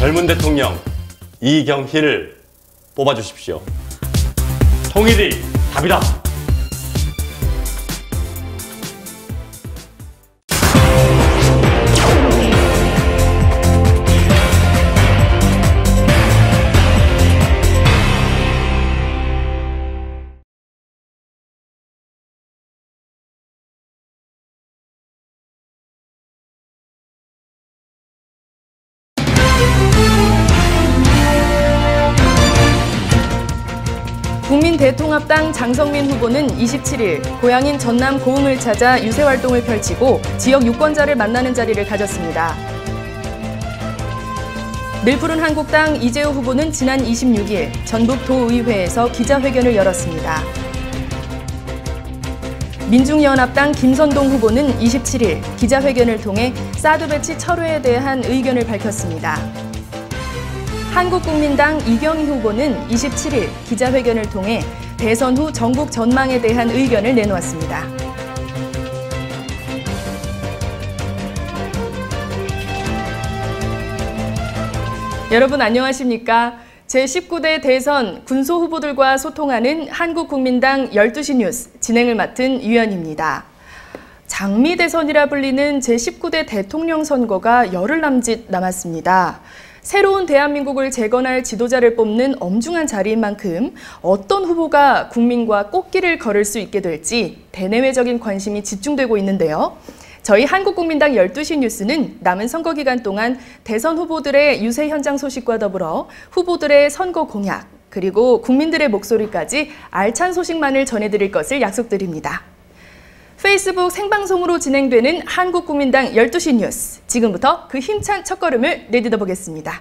젊은 대통령 이경희를 뽑아주십시오. 통일이 답이다. 국민대통합당 장성민 후보는 27일 고향인 전남 고흥을 찾아 유세활동을 펼치고 지역 유권자를 만나는 자리를 가졌습니다. 늘푸른 한국당 이재호 후보는 지난 26일 전북도의회에서 기자회견을 열었습니다. 민중연합당 김선동 후보는 27일 기자회견을 통해 사드 배치 철회에 대한 의견을 밝혔습니다. 한국국민당 이경희 후보는 27일 기자회견을 통해 대선 후 전국 전망에 대한 의견을 내놓았습니다. 여러분 안녕하십니까? 제19대 대선 군소 후보들과 소통하는 한국국민당 12시 뉴스 진행을 맡은 유연입니다. 장미 대선이라 불리는 제19대 대통령 선거가 열흘 남짓 남았습니다. 새로운 대한민국을 재건할 지도자를 뽑는 엄중한 자리인 만큼 어떤 후보가 국민과 꽃길을 걸을 수 있게 될지 대내외적인 관심이 집중되고 있는데요. 저희 한국국민당 12시 뉴스는 남은 선거 기간 동안 대선 후보들의 유세 현장 소식과 더불어 후보들의 선거 공약, 그리고 국민들의 목소리까지 알찬 소식만을 전해드릴 것을 약속드립니다. 페이스북 생방송으로 진행되는 한국국민당 12시 뉴스, 지금부터 그 힘찬 첫걸음을 내딛어 보겠습니다.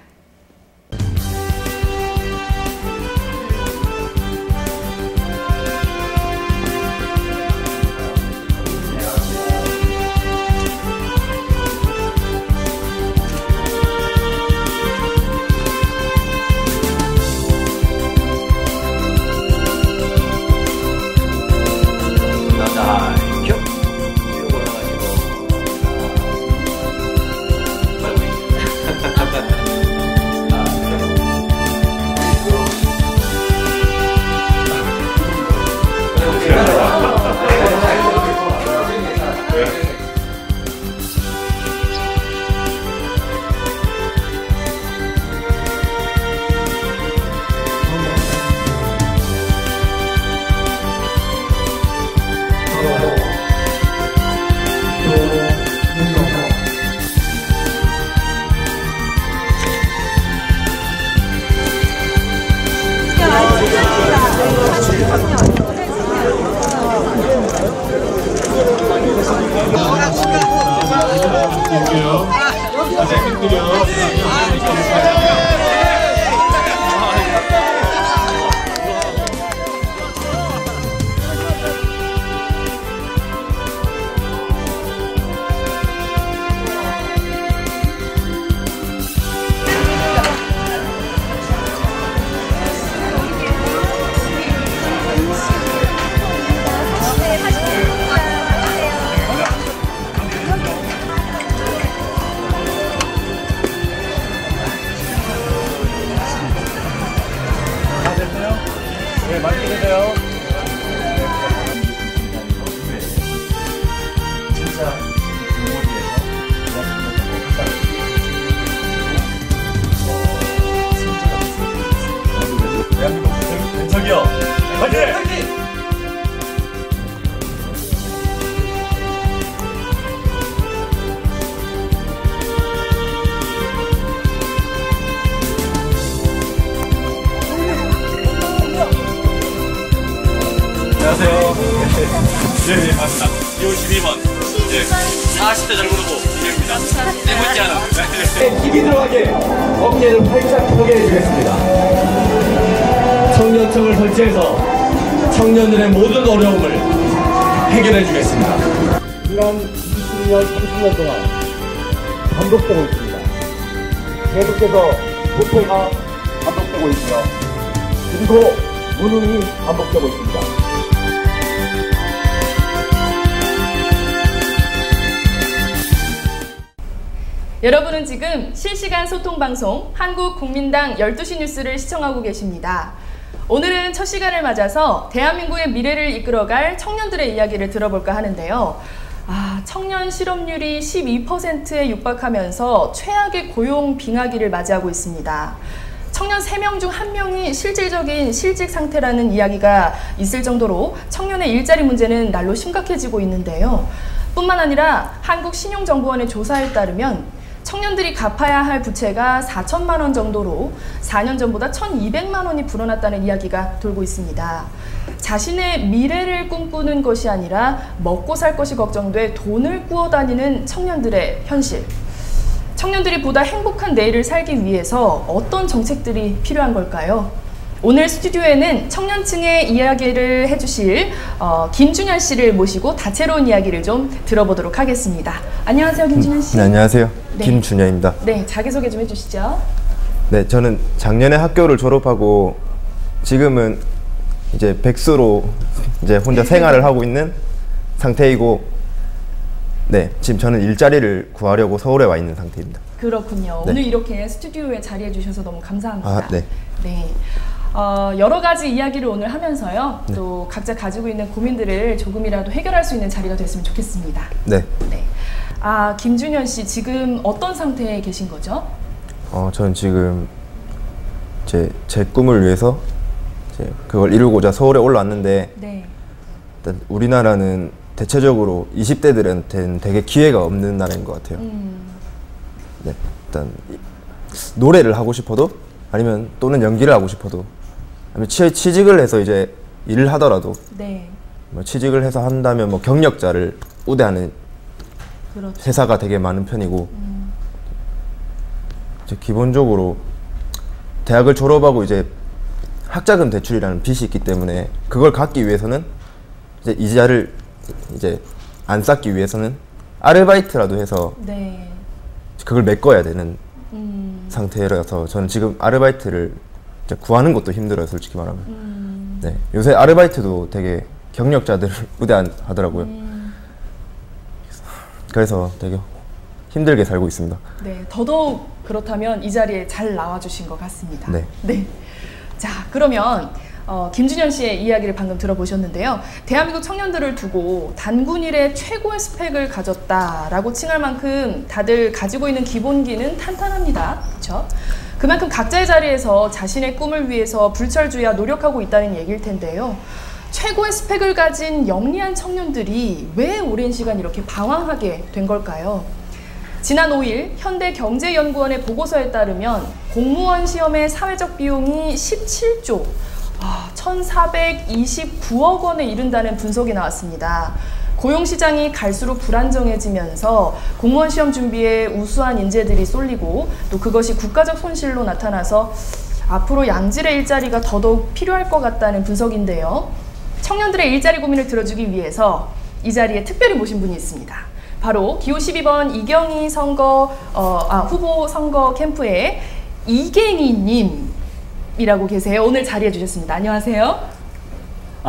네, 맛있게 드세요. 진짜 대한민국 윤석이요. 화이팅! 안녕하세요. 네, 맞습니다. 2호 12번. 네, 40대 젊은 후보 이경입니다. 때묻지 않아. 힘이 들어가게 어깨를 활짝 펴게 해주겠습니다. 청년청을 설치해서 청년들의 모든 어려움을 해결해 주겠습니다. 지난 20년, 30년 동안 반복되고 있습니다. 계속해서 부패가 반복되고 있고요. 그리고 무능이 반복되고 있습니다. 여러분은 지금 실시간 소통 방송 한국국민당 12시 뉴스를 시청하고 계십니다. 오늘은 첫 시간을 맞아서 대한민국의 미래를 이끌어갈 청년들의 이야기를 들어볼까 하는데요. 청년 실업률이 12%에 육박하면서 최악의 고용 빙하기를 맞이하고 있습니다. 청년 3명 중 1명이 실질적인 실직 상태라는 이야기가 있을 정도로 청년의 일자리 문제는 날로 심각해지고 있는데요. 뿐만 아니라 한국신용정보원의 조사에 따르면 청년들이 갚아야 할 부채가 4천만 원 정도로 4년 전보다 1,200만 원이 불어났다는 이야기가 돌고 있습니다. 자신의 미래를 꿈꾸는 것이 아니라 먹고 살 것이 걱정돼 돈을 꾸어 다니는 청년들의 현실. 청년들이 보다 행복한 내일을 살기 위해서 어떤 정책들이 필요한 걸까요? 오늘 스튜디오에는 청년층의 이야기를 해주실 김준현 씨를 모시고 다채로운 이야기를 좀 들어보도록 하겠습니다. 안녕하세요, 김준현 씨. 네, 안녕하세요. 네. 김준현입니다. 네, 자기소개 좀 해주시죠. 네, 저는 작년에 학교를 졸업하고 지금은 이제 백수로 이제 혼자 생활을 하고 있는 상태이고, 네, 지금 저는 일자리를 구하려고 서울에 와 있는 상태입니다. 그렇군요. 네. 오늘 이렇게 스튜디오에 자리해 주셔서 너무 감사합니다. 네. 네. 여러 가지 이야기를 오늘 하면서요. 또 각자 가지고 있는 고민들을 조금이라도 해결할 수 있는 자리가 됐으면 좋겠습니다. 네. 네. 김준현 씨 지금 어떤 상태에 계신 거죠? 저는 지금 제 꿈을 위해서 이제 그걸 이루고자 서울에 올라왔는데, 네. 일단 우리나라는 대체적으로 20대들한테는 되게 기회가 없는 나라인 것 같아요. 네, 일단 노래를 하고 싶어도, 아니면 또는 연기를 하고 싶어도, 아니면 취직을 해서 이제 일을 하더라도, 네. 뭐 취직을 해서 한다면 뭐 경력자를 우대하는 그렇죠. 회사가 되게 많은 편이고, 이제 기본적으로 대학을 졸업하고 이제 학자금 대출이라는 빚이 있기 때문에 그걸 갚기 위해서는 이제 이자를 이제 안 쌓기 위해서는 아르바이트라도 해서 네. 그걸 메꿔야 되는 상태라서 저는 지금 아르바이트를 이제 구하는 것도 힘들어요, 솔직히 말하면. 네, 요새 아르바이트도 되게 경력자들을 우대하더라고요. 그래서 되게 힘들게 살고 있습니다. 네, 더더욱 그렇다면 이 자리에 잘 나와주신 것 같습니다. 네. 네. 자, 그러면 김준현 씨의 이야기를 방금 들어보셨는데요. 대한민국 청년들을 두고 단군일의 최고의 스펙을 가졌다라고 칭할 만큼 다들 가지고 있는 기본기는 탄탄합니다. 그렇죠? 그만큼 각자의 자리에서 자신의 꿈을 위해서 불철주야 노력하고 있다는 얘기일 텐데요. 최고의 스펙을 가진 영리한 청년들이 왜 오랜 시간 이렇게 방황하게 된 걸까요? 지난 5일 현대경제연구원의 보고서에 따르면 공무원 시험의 사회적 비용이 17조 1,429억 원에 이른다는 분석이 나왔습니다. 고용시장이 갈수록 불안정해지면서 공무원 시험 준비에 우수한 인재들이 쏠리고 또 그것이 국가적 손실로 나타나서 앞으로 양질의 일자리가 더더욱 필요할 것 같다는 분석인데요. 청년들의 일자리 고민을 들어주기 위해서 이 자리에 특별히 모신 분이 있습니다. 바로 기호 12번 이경희 후보 선거 캠프의 이갱희님이라고 계세요. 오늘 자리해 주셨습니다. 안녕하세요.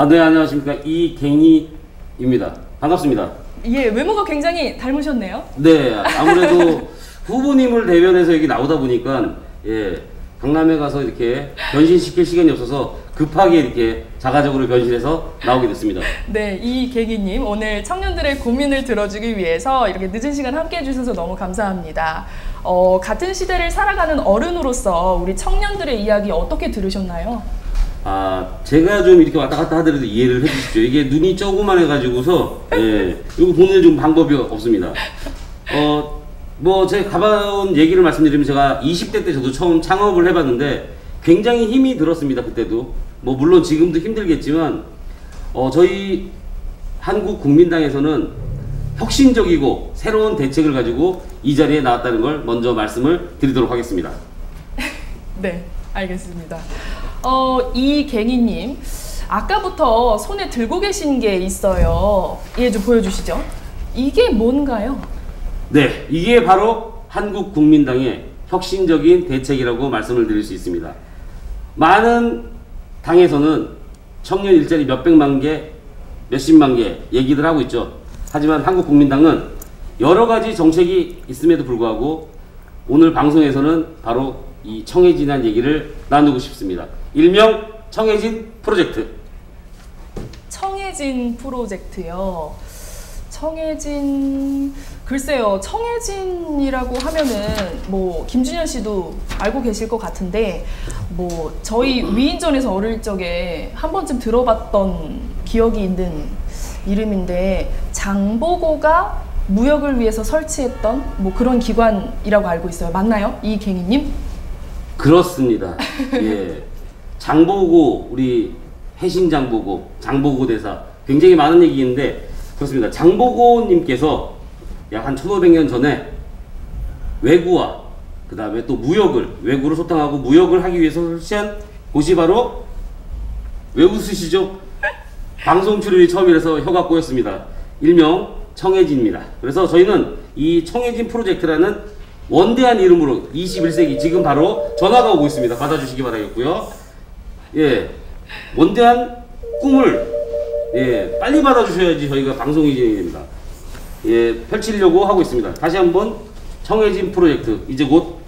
네, 안녕하십니까. 이갱희입니다. 반갑습니다. 예, 외모가 굉장히 닮으셨네요. 네, 아무래도 후보님을 대변해서 여기 나오다 보니까, 예, 강남에 가서 이렇게 변신시킬 시간이 없어서 급하게 이렇게 자가적으로 변신해서 나오게 됐습니다. 네, 이갱희님 오늘 청년들의 고민을 들어주기 위해서 이렇게 늦은 시간 함께 해주셔서 너무 감사합니다. 같은 시대를 살아가는 어른으로서 우리 청년들의 이야기 어떻게 들으셨나요? 제가 좀 이렇게 왔다 갔다 하더라도 이해를 해주십시오. 이게 눈이 조그만해가지고서, 예, 이거 보는 좀 방법이 없습니다. 제가 가봐온 얘기를 말씀드리면 제가 20대 때 저도 처음 창업을 해봤는데 굉장히 힘이 들었습니다. 그때도. 물론 지금도 힘들겠지만, 저희 한국국민당에서는 혁신적이고 새로운 대책을 가지고 이 자리에 나왔다는 걸 먼저 말씀을 드리도록 하겠습니다. 네, 알겠습니다. 이갱희님, 아까부터 손에 들고 계신 게 있어요. 예, 좀 보여주시죠. 이게 뭔가요? 네, 이게 바로 한국국민당의 혁신적인 대책이라고 말씀을 드릴 수 있습니다. 많은 당에서는 청년 일자리 몇백만 개, 몇십만 개 얘기들 하고 있죠. 하지만 한국국민당은 여러 가지 정책이 있음에도 불구하고 오늘 방송에서는 바로 이 청해진에 대한 얘기를 나누고 싶습니다. 일명 청해진 프로젝트. 청해진 프로젝트요. 청해진, 글쎄요, 청해진이라고 하면은 뭐 김준현 씨도 알고 계실 것 같은데, 뭐 저희 위인전에서 어릴 적에 한 번쯤 들어봤던 기억이 있는 이름인데, 장보고가 무역을 위해서 설치했던 뭐 그런 기관이라고 알고 있어요. 맞나요, 이갱희님? 그렇습니다. 예, 장보고, 우리 해신 장보고 대사 굉장히 많은 얘기 있는데 그렇습니다. 장보고님께서 약 한 1500년 전에 외구와 그 다음에 또 외구를 소탕하고 무역을 하기 위해서 설치한 곳이 바로, 왜 웃으시죠? 방송 출연이 처음이라서 혀가 꼬였습니다. 일명 청해진입니다. 그래서 저희는 이 청해진 프로젝트라는 원대한 이름으로 21세기 지금 바로 전화가 오고 있습니다. 받아주시기 바라겠고요. 예, 원대한 꿈을 빨리 받아주셔야지 저희가 방송이 진행이 됩니다. 펼치려고 하고 있습니다. 다시 한번 청해진 프로젝트, 이제 곧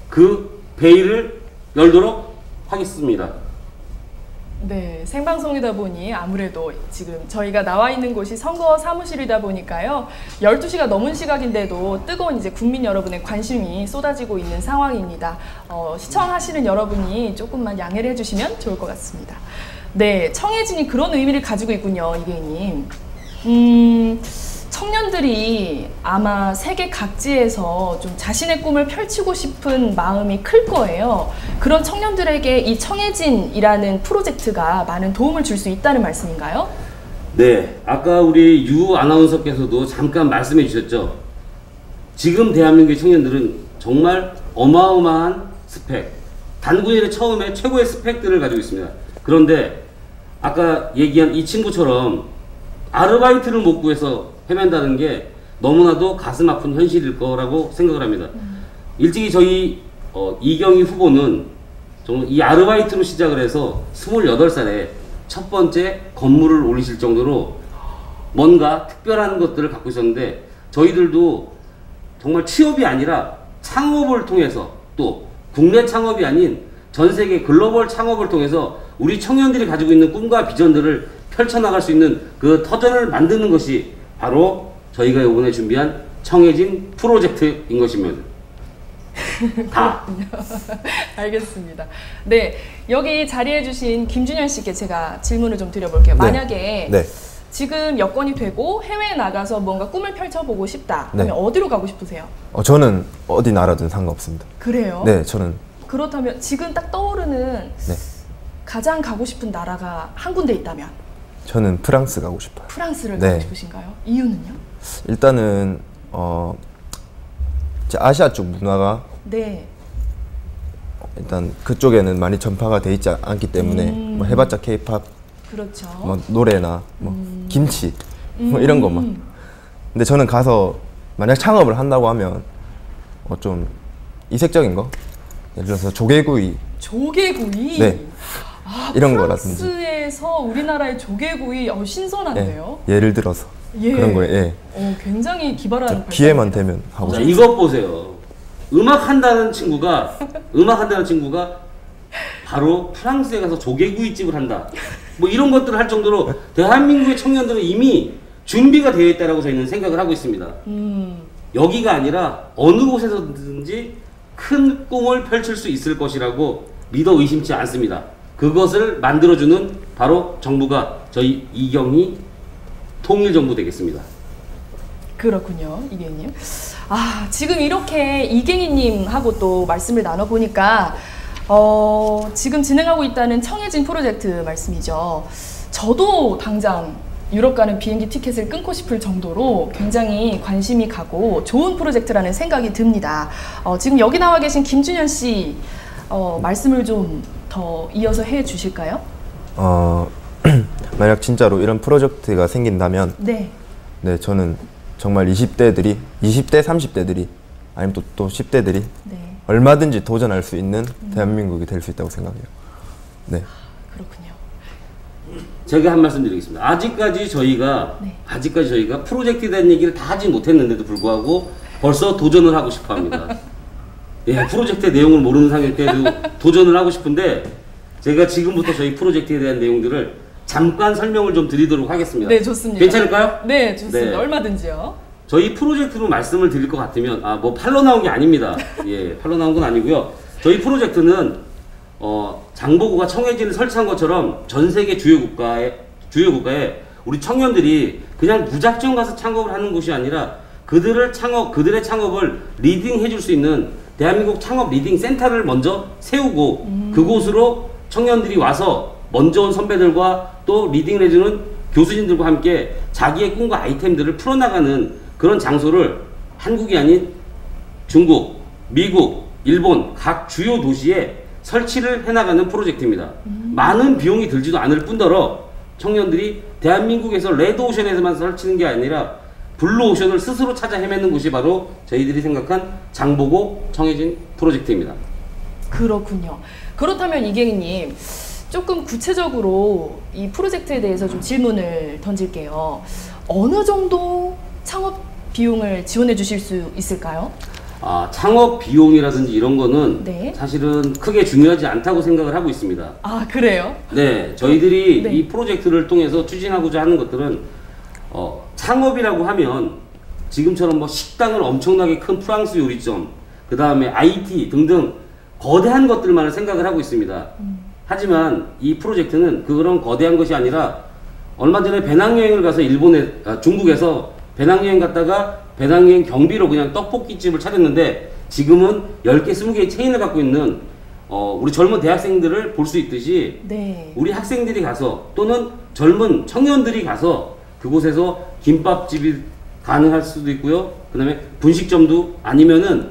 그 베일을 열도록 하겠습니다. 네, 생방송이다 보니 아무래도 지금 저희가 나와 있는 곳이 선거 사무실이다 보니까요. 12시가 넘은 시각인데도 뜨거운 이제 국민 여러분의 관심이 쏟아지고 있는 상황입니다. 시청하시는 여러분이 조금만 양해를 해주시면 좋을 것 같습니다. 네, 청해진이 그런 의미를 가지고 있군요, 이계님. 청년들이 아마 세계 각지에서 좀 자신의 꿈을 펼치고 싶은 마음이 클 거예요. 그런 청년들에게 이 청해진이라는 프로젝트가 많은 도움을 줄 수 있다는 말씀인가요? 네, 아까 우리 유 아나운서께서도 잠깐 말씀해 주셨죠. 지금 대한민국의 청년들은 정말 어마어마한 스펙, 단군일의 처음에 최고의 스펙들을 가지고 있습니다. 그런데 아까 얘기한 이 친구처럼 아르바이트를 못 구해서 헤맨다는 게 너무나도 가슴 아픈 현실일 거라고 생각을 합니다. 일찍이 저희 이경희 후보는 정말 이 아르바이트로 시작을 해서 28살에 첫 번째 건물을 올리실 정도로 뭔가 특별한 것들을 갖고 있었는데, 저희들도 정말 취업이 아니라 창업을 통해서, 또 국내 창업이 아닌 전 세계 글로벌 창업을 통해서 우리 청년들이 가지고 있는 꿈과 비전들을 펼쳐나갈 수 있는 그 터전을 만드는 것이 바로 저희가 이번에 준비한 청해진 프로젝트인 것입니다. 알겠습니다. 네, 여기 자리해 주신 김준현 씨께 제가 질문을 좀 드려볼게요. 네. 만약에 네. 지금 여건이 되고 해외에 나가서 뭔가 꿈을 펼쳐보고 싶다 하면 네. 어디로 가고 싶으세요? 저는 어디 나라든 상관없습니다. 그래요? 네, 저는 그렇다면 지금 딱 떠오르는 가장 가고 싶은 나라가 한 군데 있다면? 저는 프랑스 가고 싶어요. 프랑스를 네. 가고 싶으신가요? 이유는요? 일단은 이제 아시아 쪽 문화가 네. 일단 그쪽에는 많이 전파가 돼 있지 않기 때문에 뭐 해봤자 케이팝, 그렇죠. 뭐 노래나 뭐 김치 뭐 이런 것만. 근데 저는 가서 만약 창업을 한다고 하면 좀 이색적인 거, 예를 들어서 조개구이, 조개구이? 네, 아, 이런 거라든지. 프랑스에서 우리나라의 조개구이 신선한데요? 예를 들어서 그런 거에 굉장히 기발한 기회만 되면 하고 자, 싶어요. 이것 보세요. 음악 한다는 친구가 바로 프랑스에 가서 조개구이집을 한다. 뭐 이런 것들을 할 정도로 대한민국의 청년들은 이미 준비가 되어 있다라고 저희는 생각을 하고 있습니다. 여기가 아니라 어느 곳에서든지 큰 꿈을 펼칠 수 있을 것이라고 믿어 의심치 않습니다. 그것을 만들어주는 바로 정부가 저희 이경희 통일정부 되겠습니다. 그렇군요, 이경희님. 지금 이렇게 이경희님하고 또 말씀을 나눠보니까 지금 진행하고 있다는 청해진 프로젝트 말씀이죠. 저도 당장 유럽 가는 비행기 티켓을 끊고 싶을 정도로 굉장히 관심이 가고 좋은 프로젝트라는 생각이 듭니다. 지금 여기 나와 계신 김준현 씨 말씀을 좀 더 이어서 해 주실까요? 만약 진짜로 이런 프로젝트가 생긴다면 네, 저는 정말 20대, 30대들이 아니면 또 10대들이 네, 얼마든지 도전할 수 있는 대한민국이 될 수 있다고 생각해요. 네. 그렇군요. 제가 한 말씀 드리겠습니다. 아직까지 저희가 프로젝트에 대한 얘기를 다 하지 못했는데도 불구하고 벌써 도전을 하고 싶어 합니다. 예, 프로젝트의 내용을 모르는 상태도 도전을 하고 싶은데 제가 지금부터 저희 프로젝트에 대한 내용들을 잠깐 설명을 좀 드리도록 하겠습니다. 네, 좋습니다. 괜찮을까요? 네, 좋습니다. 네. 얼마든지요. 저희 프로젝트로 말씀을 드릴 것 같으면 뭐 팔로 나온 게 아닙니다. 예, 팔로 나온 건 아니고요. 저희 프로젝트는 장보고가 청해진을 설치한 것처럼 전 세계 주요 국가에 우리 청년들이 그냥 무작정 가서 창업을 하는 곳이 아니라 그들의 창업을 리딩해 줄 수 있는 대한민국 창업 리딩 센터를 먼저 세우고 그곳으로 청년들이 와서 먼저 온 선배들과 또 리딩을 해주는 교수진들과 함께 자기의 꿈과 아이템들을 풀어나가는 그런 장소를 한국이 아닌 중국, 미국, 일본 각 주요 도시에 설치를 해나가는 프로젝트입니다. 많은 비용이 들지도 않을 뿐더러 청년들이 대한민국에서 레드오션에서만 설치는 게 아니라 블루오션을 스스로 찾아 헤매는 곳이 바로 저희들이 생각한 장보고 청해진 프로젝트입니다. 그렇군요. 그렇다면 이경희님, 조금 구체적으로 이 프로젝트에 대해서 좀 질문을 던질게요. 어느 정도 창업 비용을 지원해 주실 수 있을까요? 창업 비용이라든지 이런 거는 네. 사실은 크게 중요하지 않다고 생각을 하고 있습니다. 아, 그래요? 네, 저희들이 네. 이 프로젝트를 통해서 추진하고자 하는 것들은 창업이라고 하면 지금처럼 뭐 식당을 엄청나게 큰 프랑스 요리점, 그 다음에 IT 등등 거대한 것들만을 생각을 하고 있습니다. 하지만 이 프로젝트는 그런 거대한 것이 아니라 얼마 전에 배낭여행을 가서 중국에서 배낭여행 갔다가 배낭여행 경비로 그냥 떡볶이집을 차렸는데 지금은 10개, 20개의 체인을 갖고 있는 우리 젊은 대학생들을 볼 수 있듯이 네. 우리 학생들이 가서 또는 젊은 청년들이 가서 그곳에서 김밥집이 가능할 수도 있고요. 그 다음에 분식점도 아니면은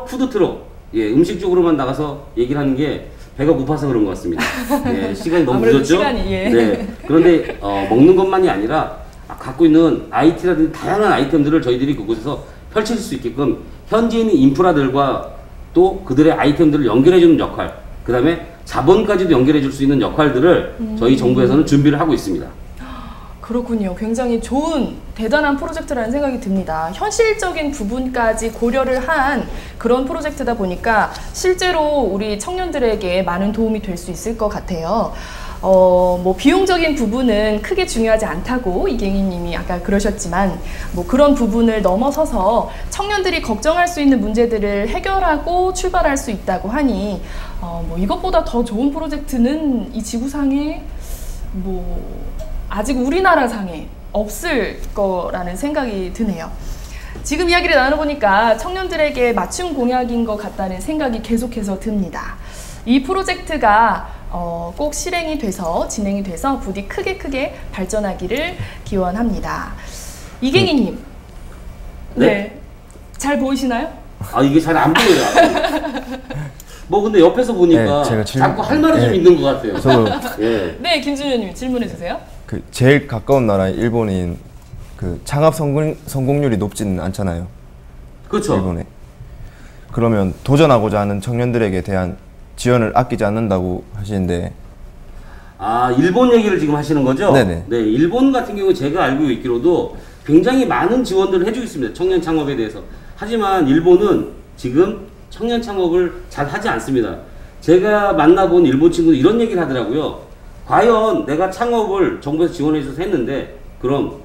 푸드트럭, 예, 음식 쪽으로만 나가서 얘기를 하는 게 배가 고파서 그런 것 같습니다. 예, 시간이 너무 아무래도 늦었죠? 시간이, 예. 네. 그런데 먹는 것만이 아니라 갖고 있는 IT라든지 다양한 아이템들을 저희들이 그곳에서 펼칠 수 있게끔 현지에 있는 인프라들과 또 그들의 아이템들을 연결해주는 역할, 그 다음에 자본까지도 연결해줄 수 있는 역할들을 저희 정부에서는 준비를 하고 있습니다. 그렇군요. 굉장히 좋은 대단한 프로젝트라는 생각이 듭니다. 현실적인 부분까지 고려를 한 그런 프로젝트다 보니까 실제로 우리 청년들에게 많은 도움이 될 수 있을 것 같아요. 뭐 비용적인 부분은 크게 중요하지 않다고 이경희 님이 아까 그러셨지만 뭐 그런 부분을 넘어서서 청년들이 걱정할 수 있는 문제들을 해결하고 출발할 수 있다고 하니 뭐 이것보다 더 좋은 프로젝트는 이 지구상에 뭐 아직 우리나라 상에 없을 거라는 생각이 드네요. 지금 이야기를 나눠보니까 청년들에게 맞춤 공약인 것 같다는 생각이 계속해서 듭니다. 이 프로젝트가 꼭 실행이 돼서 진행이 돼서 부디 크게 발전하기를 기원합니다. 이경희님, 네, 잘 보이시나요? 이게 잘 안 보여요. 뭐 근데 옆에서 보니까 네, 제가 자꾸 할 말이 좀 있는 것 같아요. 저도 예. 네, 김준현님 질문해 주세요. 그 제일 가까운 나라 일본인 그 창업 성공률이 높지는 않잖아요. 그렇죠. 일본에. 그러면 도전하고자 하는 청년들에게 대한 지원을 아끼지 않는다고 하시는데 일본 얘기를 지금 하시는 거죠? 네네. 네, 일본 같은 경우 제가 알고 있기로도 굉장히 많은 지원들을 해주고 있습니다. 청년 창업에 대해서. 하지만 일본은 지금 청년 창업을 잘 하지 않습니다. 제가 만나본 일본 친구는 이런 얘기를 하더라고요. 과연 내가 창업을 정부에서 지원해줘서 했는데 그럼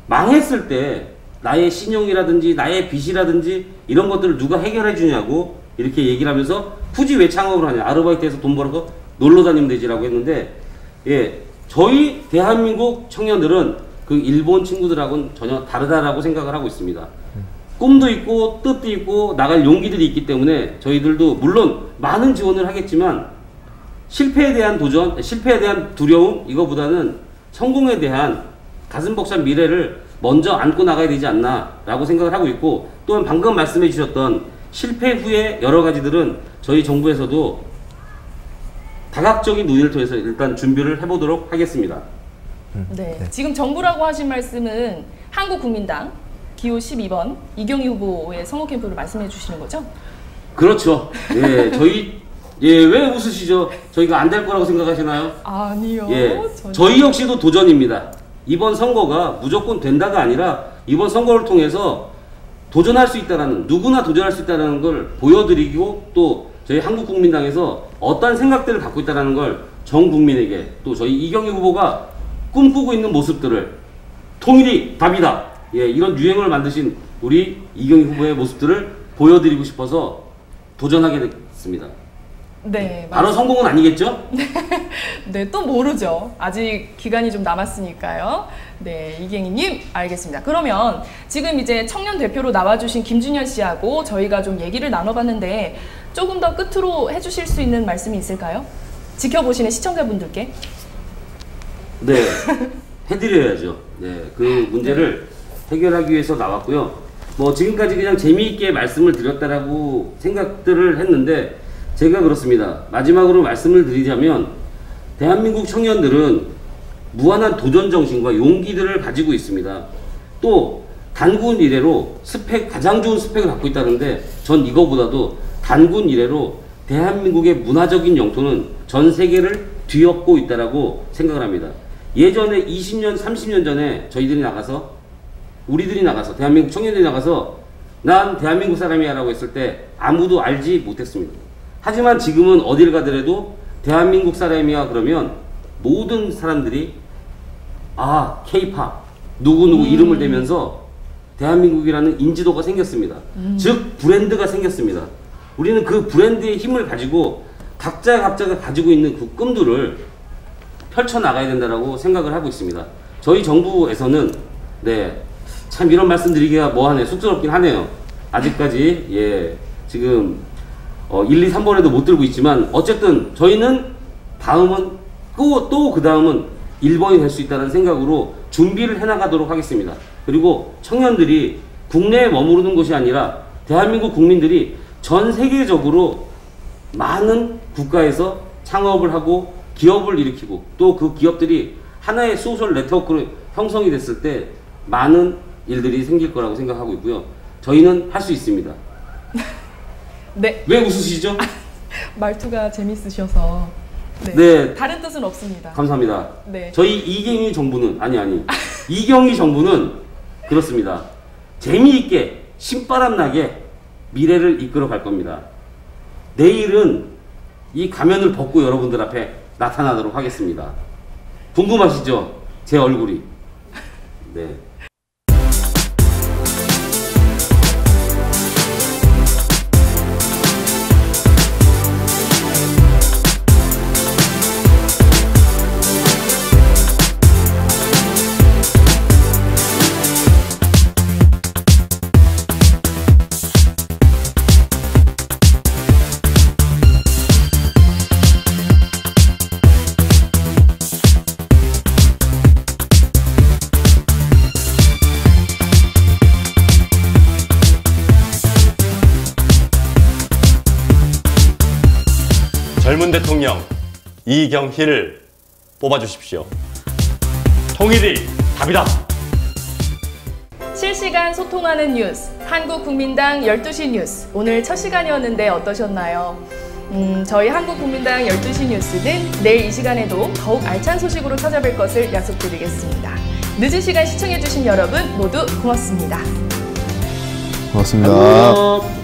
망했을 때 나의 신용이라든지 나의 빚이라든지 이런 것들을 누가 해결해 주냐고 이렇게 얘기를 하면서 굳이 왜 창업을 하냐, 아르바이트해서 돈 벌어서 놀러 다니면 되지라고 했는데, 예, 저희 대한민국 청년들은 그 일본 친구들하고는 전혀 다르다라고 생각을 하고 있습니다. 꿈도 있고 뜻도 있고 나갈 용기들이 있기 때문에 저희들도 물론 많은 지원을 하겠지만 실패에 대한 도전, 실패에 대한 두려움 이거보다는 성공에 대한 가슴 벅찬 미래를 먼저 안고 나가야 되지 않나라고 생각을 하고 있고, 또한 방금 말씀해 주셨던 실패 후에 여러 가지들은 저희 정부에서도 다각적인 논의를 통해서 일단 준비를 해보도록 하겠습니다. 네, 지금 정부라고 하신 말씀은 한국국민당 기호 12번 이경희 후보의 선거 캠프를 말씀해 주시는 거죠? 그렇죠. 예, 왜 웃으시죠? 저희가 안 될 거라고 생각하시나요? 아니요. 예, 전혀. 저희 역시도 도전입니다. 이번 선거가 무조건 된다가 아니라 이번 선거를 통해서 도전할 수 있다라는, 누구나 도전할 수 있다는 걸 보여드리고 또 저희 한국국민당에서 어떠한 생각들을 갖고 있다는 걸 전 국민에게 또 저희 이경희 후보가 꿈꾸고 있는 모습들을 통일이 답이다. 예, 이런 유행을 만드신 우리 이경희 후보의 모습들을 보여드리고 싶어서 도전하게 됐습니다. 네, 바로 성공은 아니겠죠? 네, 또 모르죠. 아직 기간이 좀 남았으니까요. 네, 이경희님, 알겠습니다. 그러면 지금 이제 청년 대표로 나와주신 김준현 씨하고 저희가 좀 얘기를 나눠봤는데 조금 더 끝으로 해주실 수 있는 말씀이 있을까요? 지켜보시는 시청자분들께. 네, 해드려야죠. 네, 그 문제를 해결하기 위해서 나왔고요. 뭐 지금까지 그냥 재미있게 말씀을 드렸다라고 생각들을 했는데 제가 그렇습니다. 마지막으로 말씀을 드리자면 대한민국 청년들은 무한한 도전 정신과 용기들을 가지고 있습니다. 또 단군 이래로 가장 좋은 스펙을 갖고 있다는데 전 이거보다도 단군 이래로 대한민국의 문화적인 영토는 전 세계를 뒤엎고 있다라고 생각을 합니다. 예전에 20년, 30년 전에 우리들이 나가서 대한민국 청년들이 나가서 난 대한민국 사람이야 라고 했을 때 아무도 알지 못했습니다. 하지만 지금은 어딜 가더라도 대한민국 사람이야 그러면 모든 사람들이 K-팝 누구누구 이름을 대면서 대한민국이라는 인지도가 생겼습니다. 즉 브랜드가 생겼습니다. 우리는 그 브랜드의 힘을 가지고 각자가 가지고 있는 그 꿈들을 펼쳐나가야 된다고 생각을 하고 있습니다. 저희 정부에서는 참 이런 말씀 드리기가 뭐하네, 쑥스럽긴 하네요. 아직까지 지금 1, 2, 3번에도 못 들고 있지만 어쨌든 저희는 다음은 또 그 다음은 1번이 될 수 있다는 생각으로 준비를 해나가도록 하겠습니다. 그리고 청년들이 국내에 머무르는 것이 아니라 대한민국 국민들이 전 세계적으로 많은 국가에서 창업을 하고 기업을 일으키고 또 그 기업들이 하나의 소셜 네트워크로 형성이 됐을 때 많은 일들이 생길 거라고 생각하고 있고요. 저희는 할 수 있습니다. 네. 왜 웃으시죠? 말투가 재밌으셔서. 네. 다른 뜻은 없습니다. 감사합니다. 네. 저희 이경희 정부는 이경희 정부는 그렇습니다. 재미있게 신바람 나게 미래를 이끌어 갈 겁니다. 내일은 이 가면을 벗고 여러분들 앞에 나타나도록 하겠습니다. 궁금하시죠? 제 얼굴이. 네. 젊은 대통령 이경희를 뽑아주십시오. 통일이 답이다. 실시간 소통하는 뉴스, 한국국민당 12시 뉴스. 오늘 첫 시간이었는데 어떠셨나요? 저희 한국국민당 12시 뉴스는 내일 이 시간에도 더욱 알찬 소식으로 찾아뵐 것을 약속드리겠습니다. 늦은 시간 시청해주신 여러분 모두 고맙습니다. 고맙습니다. 안녕.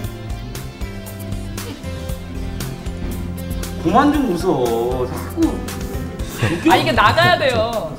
그만 좀 웃어. 자꾸. 이게 나가야 돼요.